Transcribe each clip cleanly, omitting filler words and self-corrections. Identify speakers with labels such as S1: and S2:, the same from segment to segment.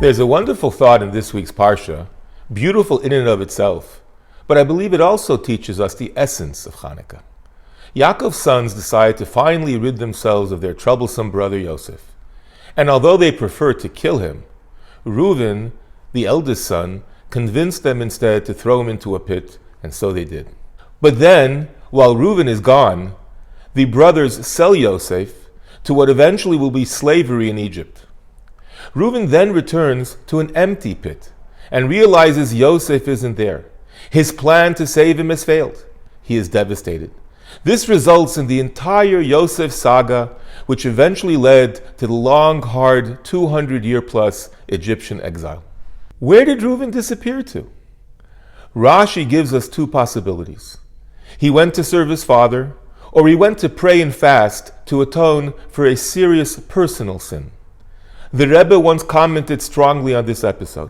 S1: There's a wonderful thought in this week's Parsha, beautiful in and of itself, but I believe it also teaches us the essence of Chanukah. Yaakov's sons decide to finally rid themselves of their troublesome brother Yosef. And although they preferred to kill him, Reuven, the eldest son, convinced them instead to throw him into a pit, and so they did. But then, while Reuven is gone, the brothers sell Yosef to what eventually will be slavery in Egypt. Reuven then returns to an empty pit and realizes Yosef isn't there. His plan to save him has failed. He is devastated. This results in the entire Yosef saga, which eventually led to the long, hard, 200-year-plus Egyptian exile. Where did Reuven disappear to? Rashi gives us two possibilities. He went to serve his father, or he went to pray and fast to atone for a serious personal sin. The Rebbe once commented strongly on this episode.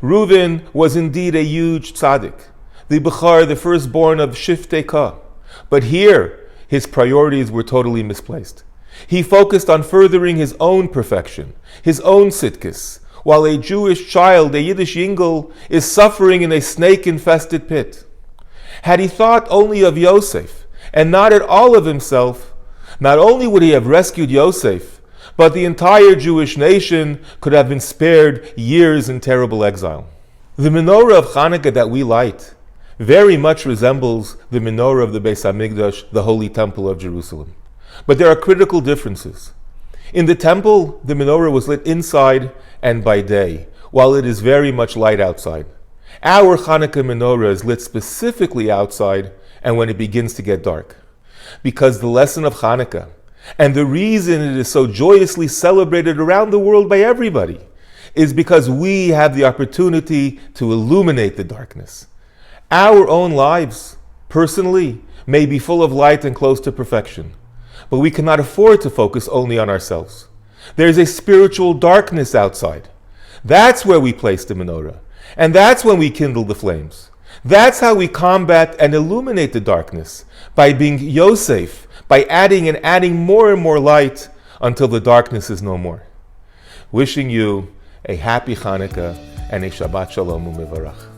S1: Reuven was indeed a huge tzaddik, the Bechar, the firstborn of Shiftei Ka. But here, his priorities were totally misplaced. He focused on furthering his own perfection, his own sitkis, while a Jewish child, a Yiddish yingel, is suffering in a snake-infested pit. Had he thought only of Yosef, and not at all of himself, not only would he have rescued Yosef, but the entire Jewish nation could have been spared years in terrible exile. The menorah of Chanukah that we light very much resembles the menorah of the Beis Hamikdash, the Holy Temple of Jerusalem. But there are critical differences. In the temple, the menorah was lit inside and by day, while it is very much light outside. Our Chanukah menorah is lit specifically outside and when it begins to get dark. Because the lesson of Chanukah, and the reason it is so joyously celebrated around the world by everybody, is because we have the opportunity to illuminate the darkness. Our own lives, personally, may be full of light and close to perfection, but we cannot afford to focus only on ourselves. There's a spiritual darkness outside. That's where we place the menorah, and that's when we kindle the flames. That's how we combat and illuminate the darkness, by being Yosef, by adding and adding more and more light until the darkness is no more. Wishing you a happy Chanukah and a Shabbat Shalom u'mevarach.